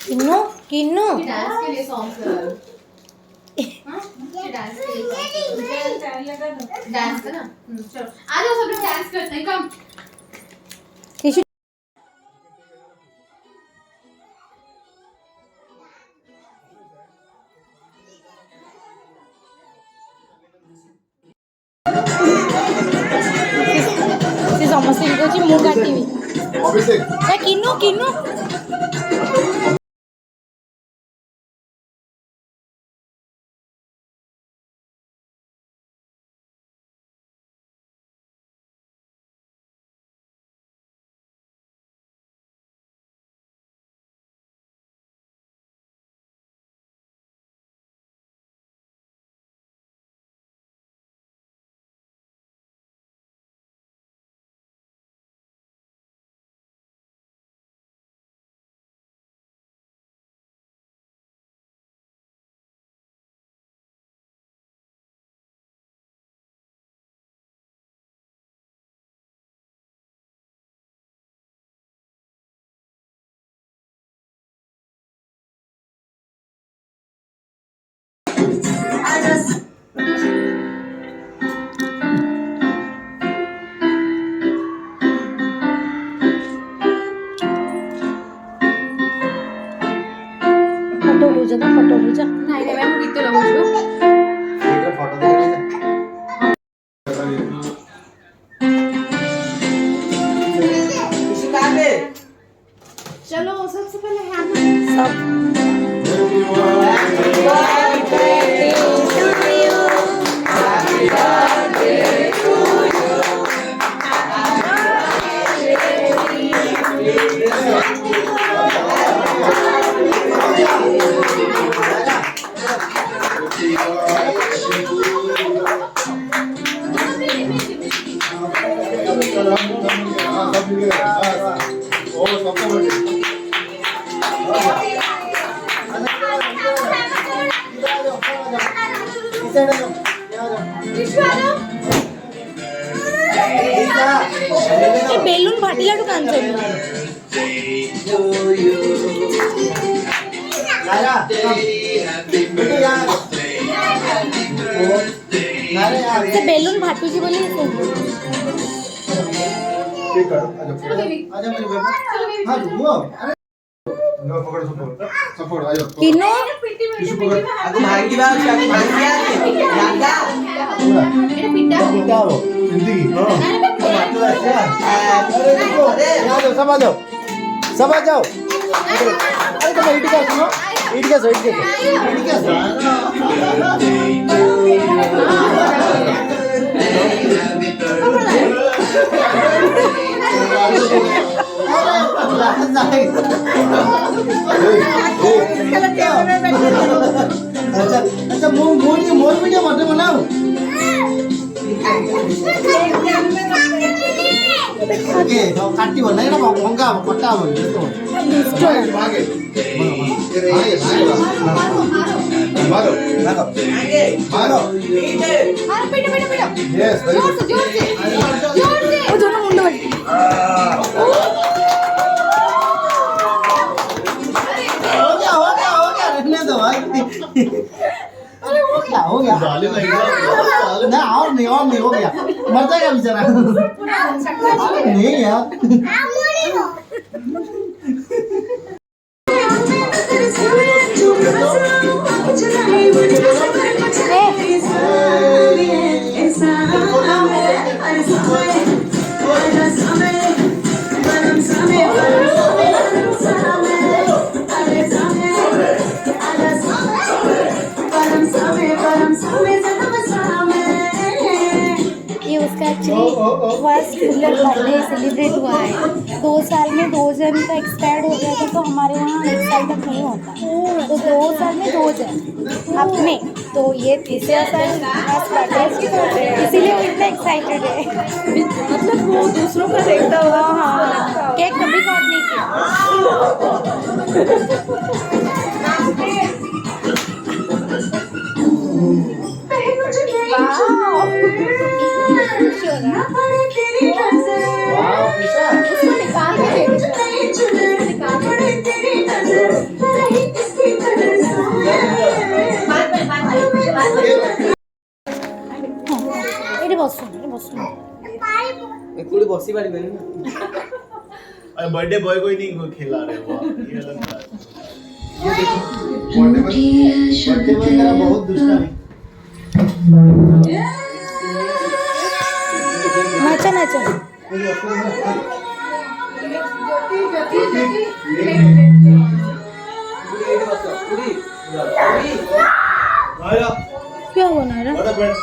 किन्नू किन्नू dance के लिए song dance करना चलो आ जाओ सब लोग डांस करते हैं कम ସମସ୍ତେ କହୁଛି ମୁଁ କାଟିବି କିନୁ କିନୁ फोटो लीजा नहीं नहीं मैं गीत लगाऊंगी फोटो दे चलो सबसे पहले हैंड सब बेलून फाटीला तू कांचन बेलून फाटूची बोली किनो aku bahagia banget aku bahagia bangga मेरा पिट्टा हिंदी सब आ जाओ सब आ जाओ अरे तुम इट का सुनो इट का सो अच्छा अच्छा मोर वीडियो मत बनाओ ओके तो काटी बना ना मंगा कटा हो मारो मारो मारो पिट्टा पिट्टा पिट्टा यस जोर से जोर से जोर से वो दोनों मुंडे वाली हो गया रहने दो भाई अरे हो गया ना और नहीं हो गया मर जाएगा बेचारा नहीं यार फर्स्ट बर्थडे सेलिब्रेट हुआ है 2 साल में 2 जन का एक्सपायर्ड हो गया था तो हमारे वहाँ 1 साल तक नहीं होता तो 2 साल में 2 जन अपने तो ये तीसरा साल फर्स्ट बर्थडे इसीलिए वो इतना एक्साइटेड है मतलब वो दूसरों का देखता हुआ हाँ केक कभी काट नहीं किया उसको निकाल के मौसी वाली बहन ना। अरे बर्थडे बॉय को ही नहीं खिला रहे हो आप, ये अलग बात है। ये देखो बर्थडे बॉय मेरा बहुत दुष्टा है। नाचो नाचो आया क्या होना है बड़ा फ्रेंड